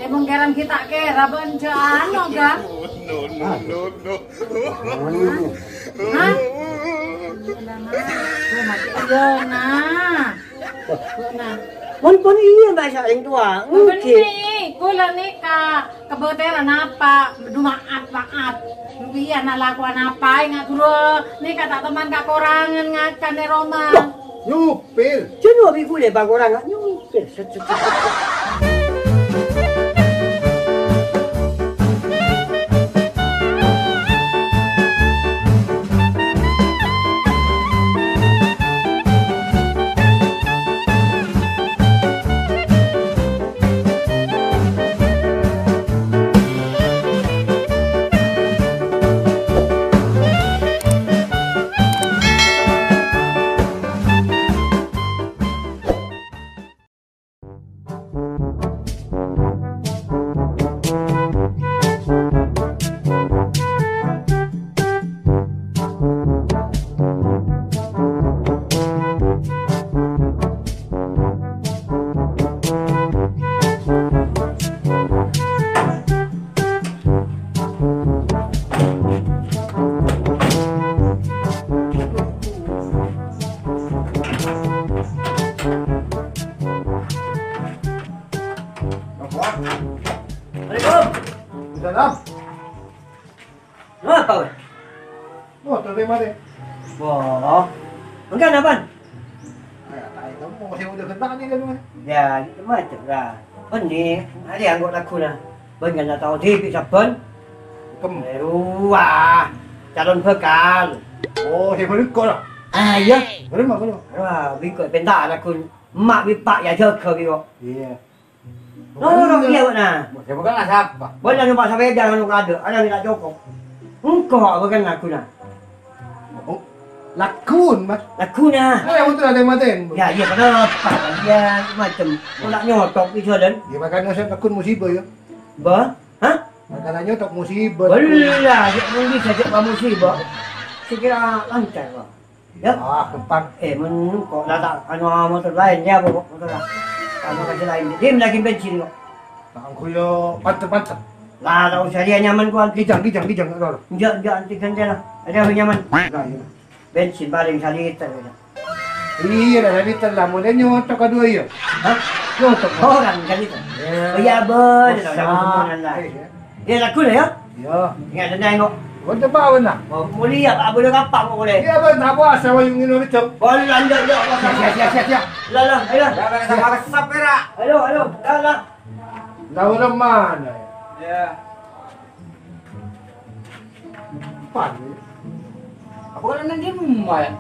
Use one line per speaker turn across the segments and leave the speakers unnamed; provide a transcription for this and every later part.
Emang kerang kita kera bencana kan? Hah? Tuh mati aja nah.
Pun iya bahasa yang tua.
Benih, kula nikah kebetulan apa? Maat. Iya nak lakukan apa? Ingat guru nikah tak teman kak korangan ngakan di Roma.
Nyupir.
Cuma biku deh bang orang nggak nyupir.
Dalam.
Apa?
Motor dari mana?
Wah, enggak apa?
Kamu masih udah kentang nih kan?
Ya, itu macam lah. Ini ada yang gue lakukan. Banyak nak tahu TV sabun. Wah, calon bekal.
Oh, saya balik kau lah.
Ah, iya.
Balik mah, balik.
Wah, bikut pentak lakun. Mak bipak ya cekau bikut.
Iya.
No, dia mana?
Saya bukan lah siapa.
Boleh nampak sampai jangan lupa ada. Ada yang tak cukup. Engkau bukan aku nak.
Oh, lakun, mas.
Aku nak.
Oh, yang betul ada yang matiin.
Ya, iya kenapa? Dia macam nak nyotok itu dan.
Ya makanya saya lakun musibah ya.
Bah? Hah?
Makanya nyotok musibah.
Boleh lah, dia bisa cek musibah. Saya kira lancar kok. Ya.
Ah, kempang.
Kok datang anu motor lain ya, Bu. Motor lah. Anu kasih lain. Dia lagi bensin kok.
Aku yo panter.
Lah, tak usah dia nyaman kuat.
Kijang.
Enggak anti ganti lah. Ada yang nyaman.
Nah, iya.
Bensin paling 1 liter.
Iya, dah liter lah. Mulai nyotok kedua ya.
Hah? Nyotok orang 1 liter. Oh iya, boleh lah. Sama lah. Dia laku dah ya?
Ya.
Ingat dendai kok.
Kau tahu nak?
Oh, mulia tak boleh kapak kok boleh.
Iya, ben tak puasa wa yung minum itu.
Boleh lanjut je.
Siap.
Lah, ayo.
Jangan sama resep era.
Ayo. Dah.
Tahu mana?
Ya.
Pan.
Aku kan nanti rumah ya.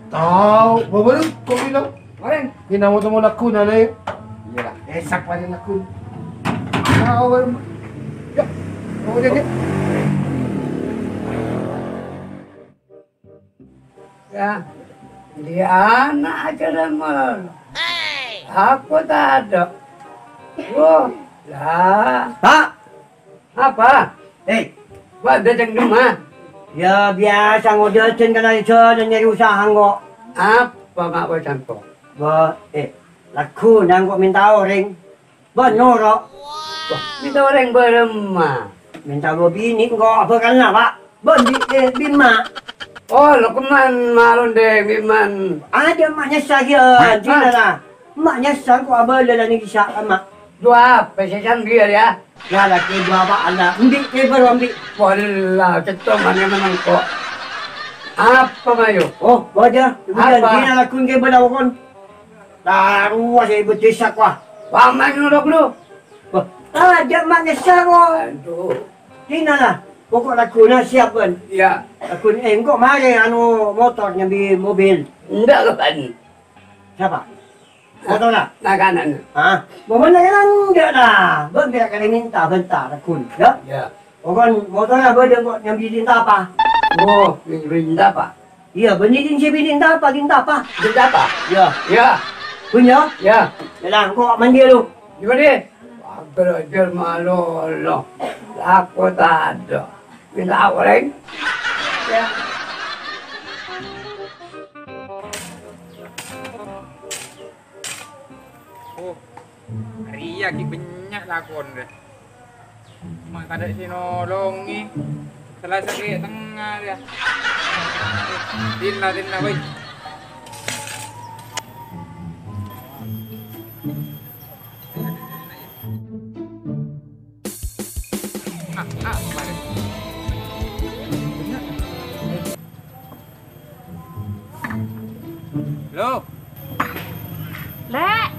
Tahu, baru kau bilang.
Kemarin.
Kinamu temu laku na lay.
Iya lah.
Esak pa rin laku. Tahu baru. Ya. Kau jadi.
Ya. Dia anak aja lemah. Aku tak ada. Oh, lah.
Tak.
Apa? Buat datang rumah.
Ya biasa ngodetin kana ijo dan nyari usaha kok.
Apa mak buat campur?
Laku nang kok minta orang. Benar kok.
Minta orang beremah.
Minta lo bini kok apa kan lah, Pak? Bima.
Oh, lo keman malun deh, Biman.
Ada maknya saya. Tidak lah. Maknya saya kok abah lah ni kisah mak.
Dua apa saya sambil ya?
Ya laki dua apa anda? Ambil baru ambil.
Wallah, cetok mana memang kok. Apa mayo?
Oh, baca. Kemudian
Apa?
dia lakun ke bedawakon. Taruh saya berdesak wah.
Paman nuruk lu.
Ada maknya saya kok.
Aduh.
Tina lah. Pokok lakuna siap kan.
Ya,
Lakun kok mari anu motor nyambi mobil.
enggak kepan.
Siapa? Motor lah.
Makanan.
Hah? Momen kan enggak lah. Berbeda kali minta bentar lakun. Ya.
Ya.
Pokok motor lah berde kok nyambi tinta apa?
Oh, rinda apa?
Iya, benih si tinta apa?
Rinda apa?
Ya.
Ya,
Punya?
ya.
Yalah, kok mandi lu.
Gimana? Belajar malu lo. Aku tak ada. Minta orang. Ya.
Oh, Ria ki banyak lakon deh. Mak kada sinolongi. Salah sakit tengah dia. Dinna woi. Mari. Lo,
Lek.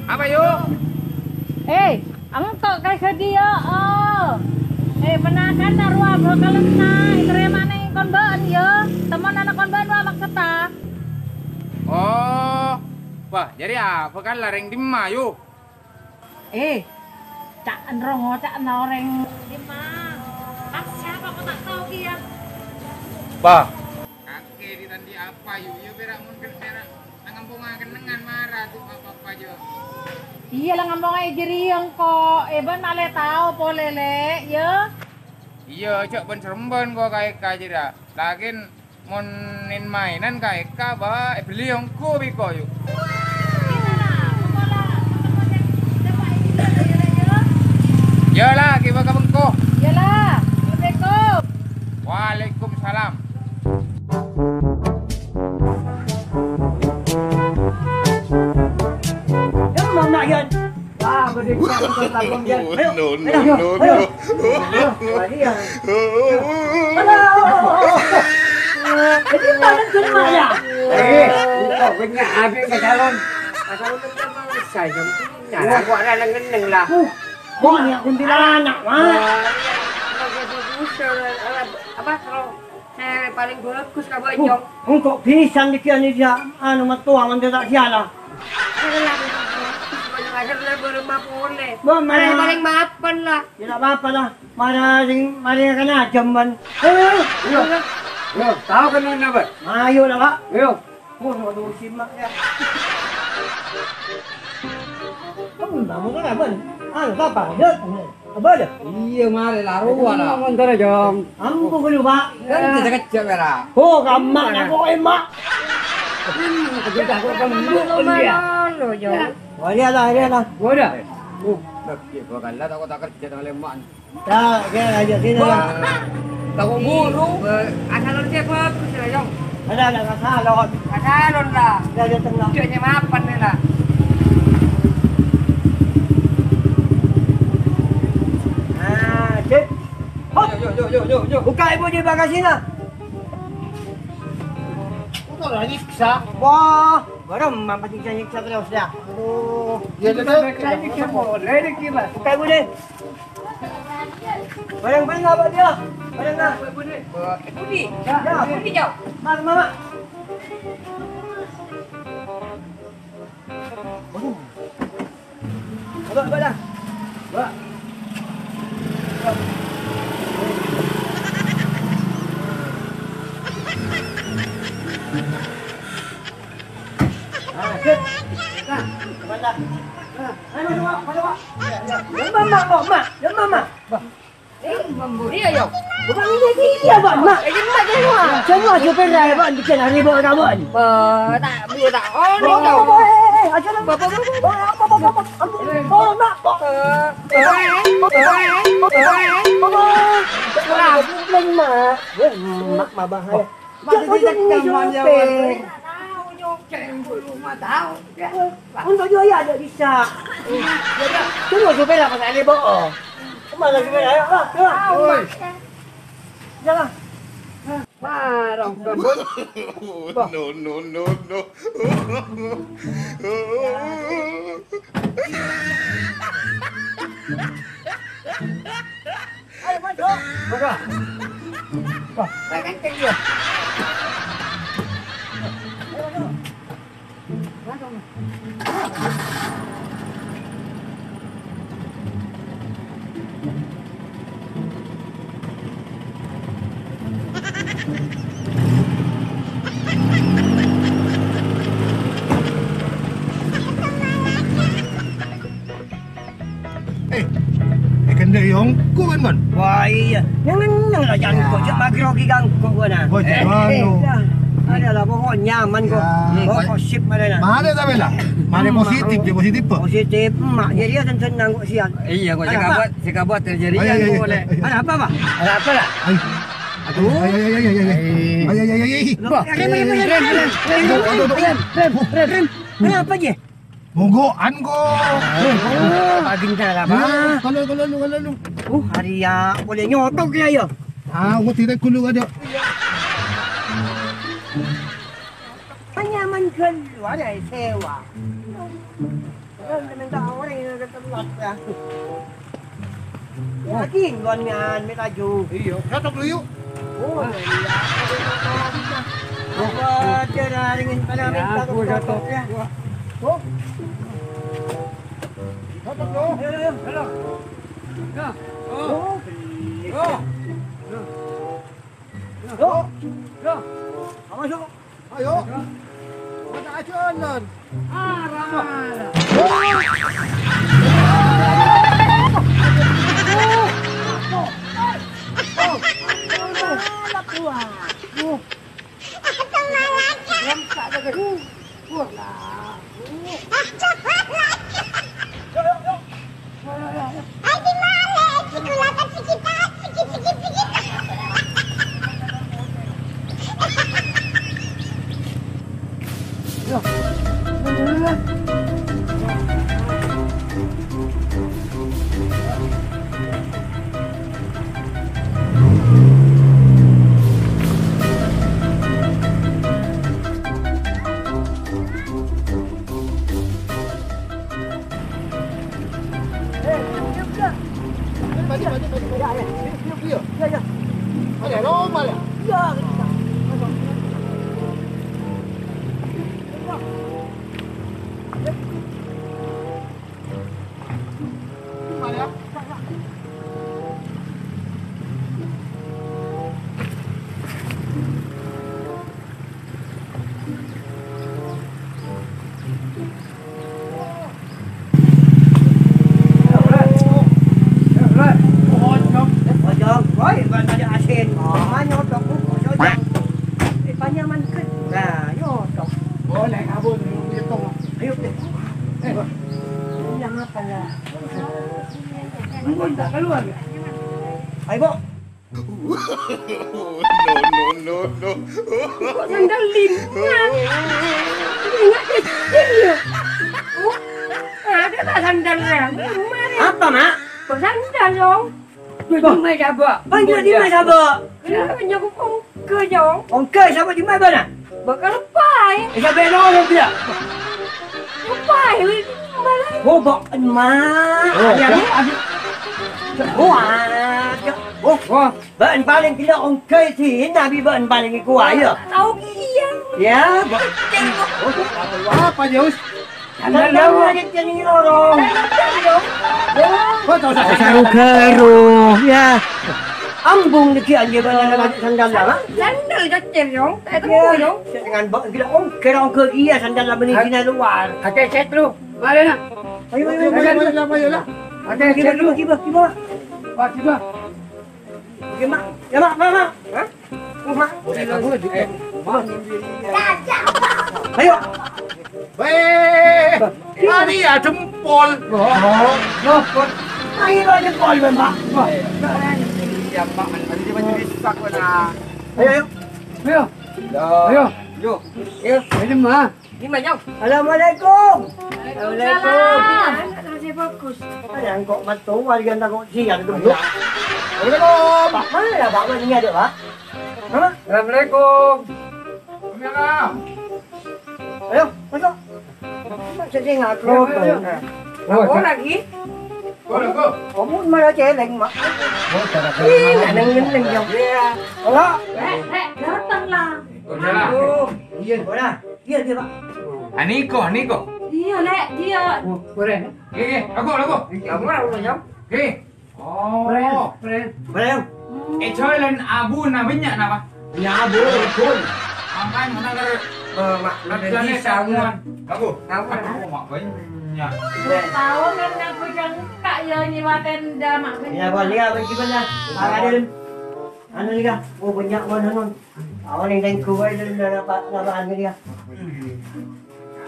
apa yuk?
Ang tok kay dia menakan narwa bakalan na itremane kon baan yo. Teman anak kon baan wa maksata.
Oh, wah jadi apa kan lareng dimma yuk?
Cak rongo cak noreng di mah. Siapa kau tak tahu kia.
Bah. Kakek ditandi apa yuk? Yo berak mun berak nangampung kenengan marah tuh apa yuk.
Iya lah ngomong aja jeriang kok. Ban male tahu polele ya.
Iya, cok ben seremban gua kayak aja dah. Lakin monin mainan kayak ba beli yang ku biko yuk. Yalah, kita ke bengko.
Yalah, Assalamualaikum.
Waalaikumsalam.
Yang mana yan? Wah, berdekatan untuk lakukan yan. Ayo,
No.
Jadi mana semua ya?
Kau punya apa yang calon? Calon itu saya jom. Nyala gua ada ngeneng lah.
Mau ni kuntilanak, wah.
Apa kalau saya paling bagus kamu Jong?
Untuk pisang dikian ni dia, anu matua man tak siala.
Agar lah berumah boleh.
Mana
Paling mapan lah.
tidak apa-apa lah. Mari kena jamban.
Yo, tahu kan mana ber?
Ayo lah pak.
Yo,
Waduh simak ya. Kamu kan apa? Anu apa? Apa dia?
iya mari lah ruah lah. Ngomong Jong.
Ampu dulu pak.
Kan kita kecil merah.
Oh gamak nak kau emak.
Kita aku kembali dia. Lo Jong.
Dia lah.
Bodoh. Gua kan lah aku tak kerja dengan lemak.
Ya, dia aja sini lah.
Tahu bulu. Asalon dia bagus lah Jong.
Ada kasalon.
Asalon lah.
Dia tengah.
Dia mapan ni lah.
Cik.
Yo.
Buka ibu di bagasi nak.
Kau dah nyiksa.
Wah, baru mampu nyiksa terus dah. Aduh.
Dia tu
boleh ni kira.
Buka ibu ni. Barang apa dia? Barang apa?
Budi.
Ya.
Budi Jong.
Mama. Bawa dah. Bawa. Cik. Nah, mana? Ayo semua, mak. Mama.
Budi Jong.
Bukan ini dia, Pak. Mak. Semua supir dah, Pak. Bikin hari bawa kawan.
Tak boleh tak. Oh, ni
Bawa,
kau.
bawa. Aja dah. Bawa. Bawa, nak. Mak bahaya. Mak supir. Untuk jual ya ada bisa. Tunggu supir apa saya bawa. Mana supir ayo lah. Jalan.
Marong kan.
No.
Ayo masuk.
Buka. Pakai dia.
Kena yang ku kan.
Wah iya. Yang lah jangkau. Cik bagi rogi gangkau gua nak.
Oh, cik mana?
Adalah pokok nyaman kok. Pokok sip mana nak.
Mana tak bela? Mana positif je positif apa?
Positif. Mak jadi dia senang kok sial.
Iya, kok
Ada
cakap buat terjadi
Ay, ay, ay,
boleh.
ay, ay.
Ada apa, Pak?
Ada apa lah?
Ay. Aduh. Ay ay ay ay ay. Ay ay ay ay.
Rem. Kenapa je?
Mogokan ko.
Paging talaga ba?
Kalau.
Hari ya boleh nyotok dia ya.
Ah, aku tidak kulung ada.
Anyaman keluar dari sewa. Kan minta orang yang ketelat ya. Lagi ngongan minta ju.
Iya, cocok dulu yuk.
Oh, iya. Apa cara ringin pada minta cocok ya. Oh.
Cocok dulu.
Ayo. Oh. Yo. Masuk.
Ayo. Mana ajalan? Ada normal ya? Boleh kabur hitung.
Ayo deh. Yang apa ya? Mungkin tak keluar ya? Ayo, Bo.
No.
Kok sandalin? Ingat kecil ya? Ada tak sandalnya?
Apa, Mak?
Kok sandal dong?
Mai apa?
Panggil di mana sabar?
Kenapa nyokap ke dong?
Ongkir siapa di mana?
Bakal lepai.
Siapa yang orang dia?
Lepai. Malah.
Oh, Bo, Mak. Bạn paling kena ongkir sih, nabi bạn paling kuat ya.
Tahu dia.
Ya, Bo.
Apa Jus?
Sandal aja jadi orang.
Kau tahu saya
Sarung keruh, ya. Ambung deki aja banyak sandal lah.
Sandal kecil dong. Tak tahu dong.
Dengan kita ongkir iya sandal lah beli sini luar.
Ada chat lu. Mana nak?
Ayo.
Ayo lah.
Ada chat lu.
Kiba.
Wah, coba.
Mak. Ya, Mak. Hah? Mak. Ayo.
Weh, ini ya jempol.
Ayo aja kol, Mak.
Ya, Pak. Tadi dia macam risak mana.
Ayo.
Ayo. Yo. Ini mah. Ini mah nyok.
Assalamualaikum.
Masih bagus.
Yang kok betul warga tak kok siang dulu.
Assalamualaikum.
Pak mana lah Pak ini ada Pak? Hah?
Assalamualaikum.
Ayo, masuk. Saya ngaku.
Oh lagi?
Kamu mana celeng Mak? Ih, neng jauh. Halo.
Datanglah.
Iya, mana? Iya dia Pak.
Niko.
Iya, Lek, dia.
Boleh.
Lagu.
Kamu lah udah jam.
Oh.
Boleh.
Chơi lên abu na banyak na ba?
Ya, boleh pun.
Angkan mana ker
Mak,
lagi sanguan. Lagu. Aku mak banyak.
Tahu kan aku jangka ya nyewaten mak.
Ya, boleh ya bagaimana? Ada anu juga. Oh, banyak mana non. Awal yang kuat dan dapat napaan dia.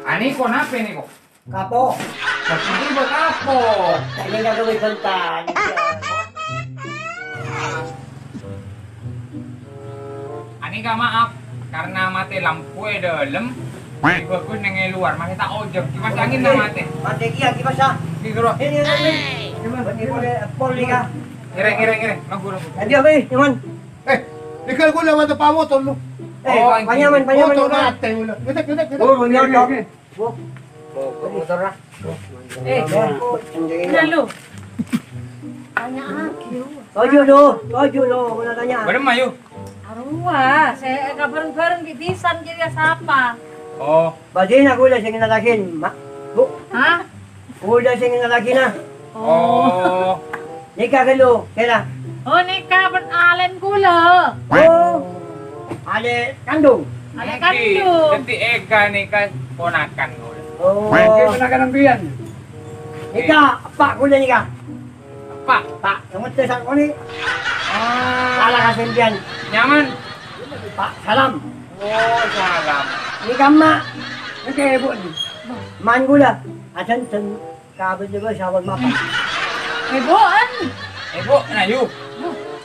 Niko nape Niko?
Kapo.
Hindi mo kapo.
Ini gagawin bentar.
Ani ka maaf karena mati lampu dalam. Bagus nang luar masih tak ojek. Kipas angin na mati.
Mati kia gimana?
Gigro.
Ini. Ini boleh poli ka.
Kira. Maguro.
Tadi apa ni? Iman.
Ikaw ko naman na pamotol mo.
Panyaman.
Motor natin. Kita.
Oh, menyodok.
Motor lah.
Lalu. Tanya aku.
Tojo do, mana tanya.
Bareng mayu.
Arwah, saya nggak bareng-bareng bisa jadi siapa?
Oh,
Badin aku udah sing nalakin, Mak. Bu,
Hah?
udah sing nalakin na.
oh.
Nikah kalu, kaya.
Oh nikah beralen gula.
Oh. Ada kandung.
Ada kandung.
Jadi Ega nih kan ponakan ko.
Oh.
Panakan ng biyan.
Nikah, pak kuda nikah.
Pak,
Pak, kamu tesan ko ni.
ah,
Salah kasempian.
nyaman.
Pak, salam.
Oh, salam.
Nikah mak,
Okay, bu.
man gula. Asan sen kabel juga sawan mapan.
Heboan.
Ibu, nayu.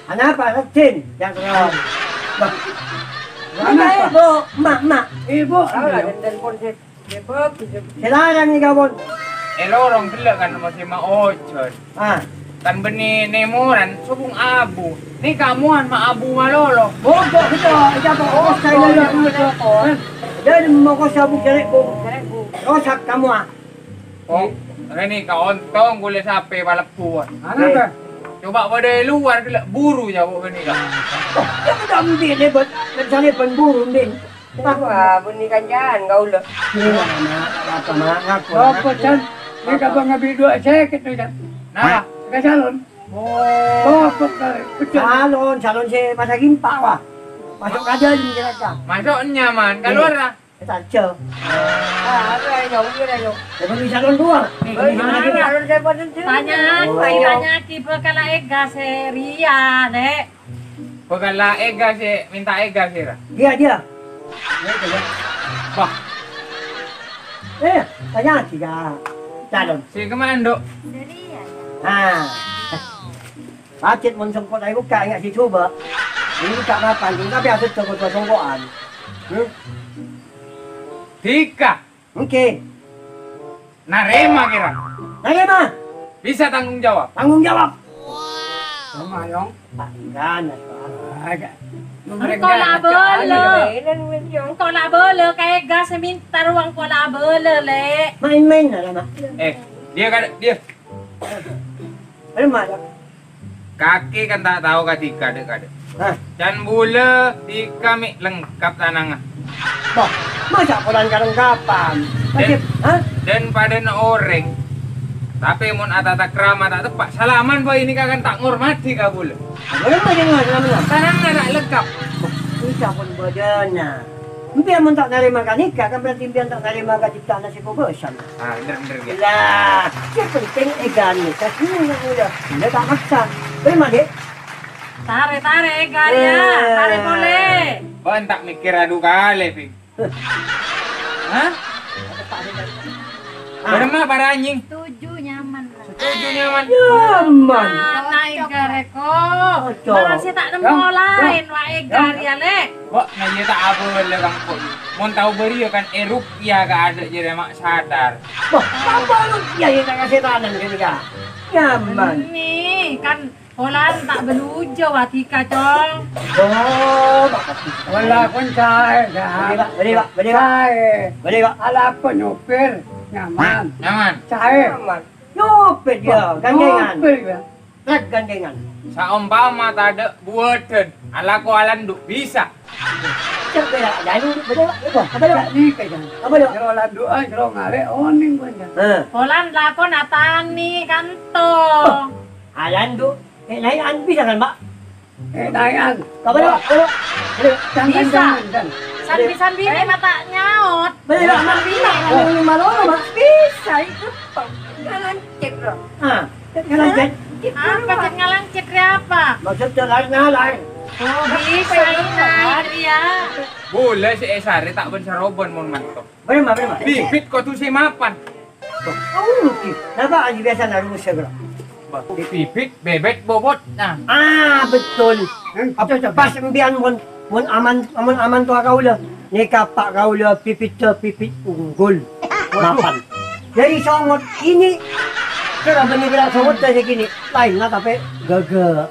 Anak apa? Recin. Yang kerawang. Bah.
Anak apa?
Ibu, mak.
Ibu.
Telepon sih.
Silakan nikah pun.
Lorong sila kan masih mau ojol.
Ah.
Kan beni nemuran subung abu. Ni kamuan ma abu malolo.
Bodoh kita, siapa kau saya lalu. Dan mau kau sabuk jerek bu. Rosak kamu ah.
Oh, ini kaontong gule sape balapuan.
Anak ka?
Coba pada luar gila buru jauh ini kan.
Ya betul ambil lebat. Misalnya pemburu bin.
Wah, bunyi kanjan kau lah.
Apa mak?
Opo, Chan. May ka ba nga bido? Check ito dyan.
Nah,
Kasalon.
oh,
Opo, kuchan.
Salon si masa gimpa wah. Masuk kader ni kira.
masuk nyaman keluar lah.
Kita cer.
Ah, ada yang nyong.
Lepas ni salon dua.
Mana?
Harus telepon sendiri.
Tanya, tanya tipe kalau ega seria, Dek.
Pagala Ega si minta Ega sira.
Dia.
Wah,
Tanya tiga salon.
si kemando.
Seria.
Ah. Pacit mun songkot ay buka ingat si coba. Ini buka mapan, tapi ada songkot songkotan.
Tika,
Okey.
narema kira.
Nerima.
Bisa tanggung jawab.
Tanggung jawab.
Tama yung.
Panggan.
Aga.
Engkau lah bela.
Kailan mo yung
Engkau lah bela kayak gas minta ruang kau lah bela, Le.
Main-main na naman.
Dia kan dia
Ano ma?
kaki kan tak tahu ketika ada.
Hah?
Dan bula Tika mi lengkap tanang.
Ba, masa ko lang karangkapan. Kasi, ha?
Dan pada na orang. Tapi mun atata krama tak tepat. Salaman boy ini kan tak ngormati ka bula.
Ano mo din nga naman?
Tanang na lengkap.
Isa pun badana. Impian mo tak narima ka nikah, kan berarti impian tak narima ka cipta na si Kubosan.
Ah, bener dia.
Lah, yang penting egan ni. Kasi yun ang udah. Hindi tak maksa. Terima dek.
Tare ega ya. Tare boleh.
Ban tak mikir adu kali, Pi. Hah? Berma para anjing.
Setuju nyaman lah.
Setuju nyaman.
Yaman.
Mana ega reko?
Cocok.
Masih tak nemu lain wa ega ya, Le.
Kok nanya tak apa le kang kok. Mun tahu beri kan rupiah ka ada jadi mak sadar.
Bah, apa lu? Ya, yang tak kasih tanan ka nikah. Yaman.
Ini kan Polan tak belujo watika cong.
Oh, bakit.
Wala kong sae.
Bali ba? Bali ba?
Ala ko nyopir. Nyaman.
Nyaman.
Sae.
Nyopet dia, gandengan.
Nyopir ya.
Trek gandengan.
Saumpama tak ada buatan. Ala ko alan duk bisa.
Cek bela, jangan bela. Apa lu?
Ni ka dyan.
Apa lu?
Pero wala doon. Pero ngari. Oning ko dyan.
Polan lakon atani kanto.
Alan tu. Naik bisa kan, Mbak?
Dayan.
Apa lu?
Bisa. Sambi-sambi ini mata nyaut.
Beli lah, Mak. Bisa. Kalau yang malu, Mak.
bisa ikut jalan cek bro.
Ah, jalan cek.
Apa cek ngalang cek apa?
Maksud jalan.
Oh bisa ini ya.
Boleh si Esari tak bensaroban mun mantok.
Beri, Mak.
Bibit ko tu si mapan.
Oh, nampak aja biasa nak rumus segera.
Pipit, bebek, bobot. Nah,
Betul. Pas embian mun aman tu kau lah. Ni kapak kau lah pipit unggul. Mapan. Jadi songot ini kalau benih songot dah segini lain lah tapi gagal.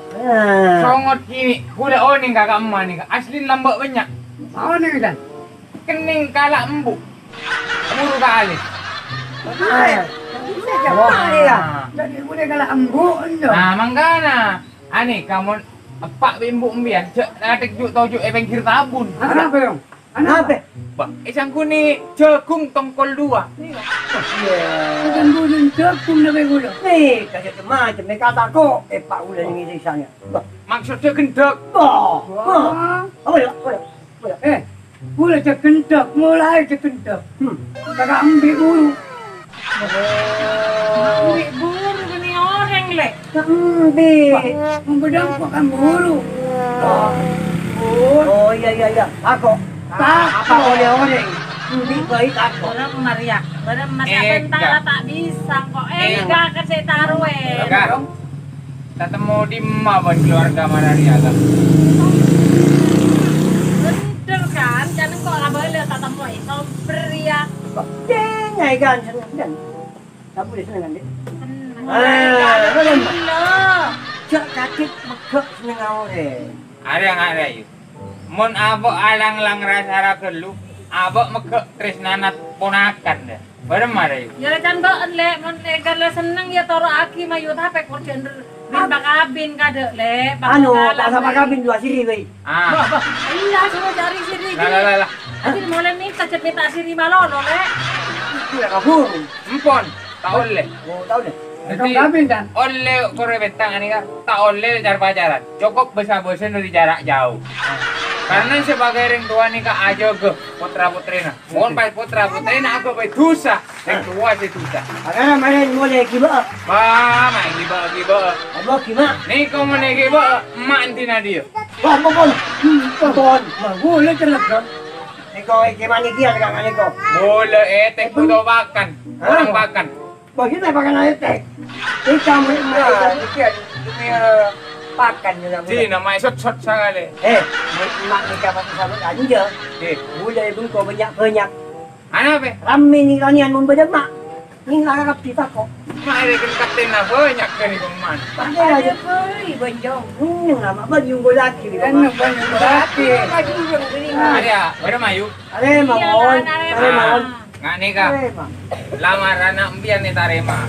songot kini. Kuda oning kakak emak nih. Asli lambak banyak.
Mau nih kan?
Kening kalak embuk. Buru kali.
Jadi boleh kalau embuk endo.
Nah, manggana. Ani kamu epak bimbu embian. Cek natek juk tojuk pengkir tabun.
Apa yang?
Apa?
Pak, isangku ni jagung tongkol 2.
Kan boleh jagung nak gula.
Ni kaya macam mereka takut pak ulah ni sisanya.
Maksudnya gendek.
Apa ya?
Boleh cekendak, mulai cekendak. Kakak ambil dulu.
Ambil buru gini orang le.
Ambil.
Membedampakkan bulu.
Oh iya. Aku. Apa boleh orang? Ambil baik aku.
Orang Maria, orang masa bentar tak bisa kok. Enggak kasih taruh
Enggak. Ketemu di mana keluarga Manaria kan?
Bener kan? Jangan kok lah boleh tak temu itu pria.
Dengai kan senang. Tak boleh senang dia.
Bener.
Cak kakit mekek senang orang.
Ada yang ada yuk. Mun abok alang-lang rasa gelu, abok mekek tresnanat ponakan deh. Bareng ada yuk.
Ya kan baen le, mun kalau seneng ya toro aki mayu tapi kurjen bin bakabin kade le.
Anu, tak sama kabin 2 siri wei.
Iya, suruh cari siri.
Lah.
Nanti mulai minta cepet siri malono le.
Itu dah kabur.
Empon, tak oleh.
Oh, tahu deh.
Jadi
Kabin kan?
oleh kore betang ini kan, tak oleh cara pacaran. Cukup besar-besar dari jarak jauh. Karena sebagai orang tua nih kak aja ke putra putrina. Mohon baik putra putrina aku baik dosa. Yang tua sih dosa.
Karena main boleh kiba.
Bah, main giba.
Apa kiba?
Nih kau mau nih giba, emak antina dia.
Wah, bon.
Boleh celaka.
Eko kiba ni dia dekat dengan eko.
Boleh etek kudo makan, orang makan.
Bagaimana pakai air teh? Ikan mereka pakan juga.
Di nama sot sekali.
Mak nikah pakai sabut aja. Boleh pun kau banyak.
Anak apa?
Ramai ni kalian membedak mak. Ni nak kap kita kok.
Mak ada kapten lah banyak kan itu man.
Pakai aja.
Benjong.
Nama baju golaki.
Enak banyak berarti.
Ada, berapa mayu?
Ada mawon.
Nggak nikah. Lamaran nak ambian ni tarema.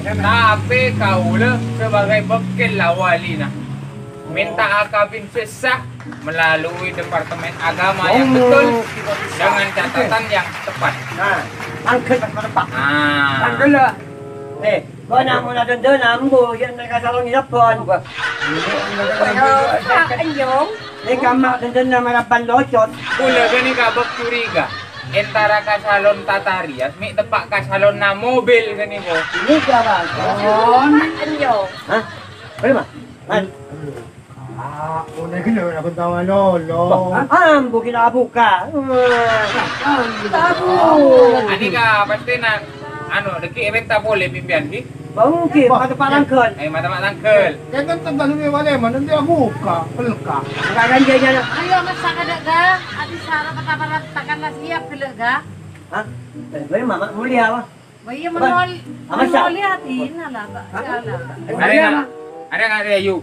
Tapi kau le sebagai bekal lawali nah. Minta akabin sesah melalui Departemen Agama yang betul dengan catatan yang tepat.
Angkat tepat.
Tanggal lah.
Kau nak mau nak dendam ambo yang nak salon ni depan.
Anjong.
Ni kamak dendam marapan locot.
Pula gani ka curiga. Entara kasalon tatarias, mi tepak kasalon na mobil gani ko.
Ini siapa?
Anjong.
Hah? Berapa?
Udah kena nak pertama lolo.
Ambo kita buka. Tahu.
Ani ka pasti na ano deki eventa boleh pimpian ki.
Bangki, mata tempat langkon.
Mata tangkel.
Jangan tentang ni wale mana dia buka, pelka.
Bukan ganja je.
Ayo masak ada ga? Adi sara kata takkanlah siap gele ga?
Hah? Beri mama mulia apa?
Bayi menol hatin ala ba.
Ada nggak yu?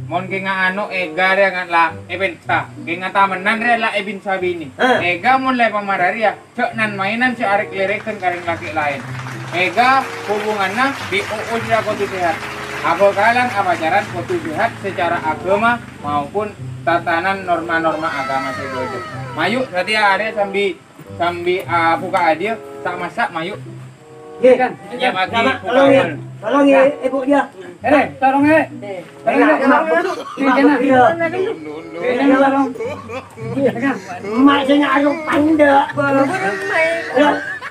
Mon kinga ano ega nga la eventa. Kinga tamenan re la ebin sabini. Ega mon le pamararia. Cek nan mainan si arek lerekan karing laki lain. Ega hubungannya di usia kotu sehat. Apa kalang apacaran kotu sehat secara agama maupun tatanan norma-norma agama segojo. Mayu berarti ada sambi buka adia tak masak mayu.
Ye kan?
Ya bagi
Tolong ya ibu dia.
Tolong
Mak saya nak arung panda.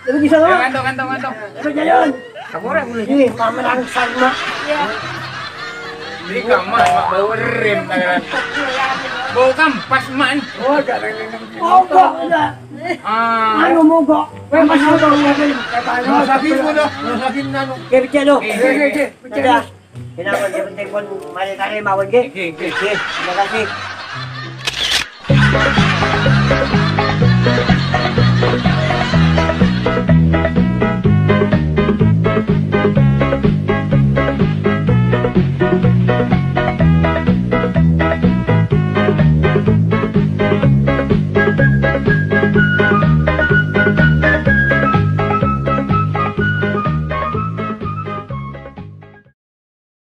Lebih bisa lah.
Kantong.
Berjalan. Kamu orang boleh ni, mama langsung mak.
Di kamar mak bau rem kan. Bau kampas man.
Oh, tak. Ano mo ko?
Weh, masih tahu apa ini?
Sabi mo na. Sabi na no.
Kaya bitya no?
Okay.
Sada. Kinawan, di penting pun mali-kali mawon ke?
Okay.
Terima kasih.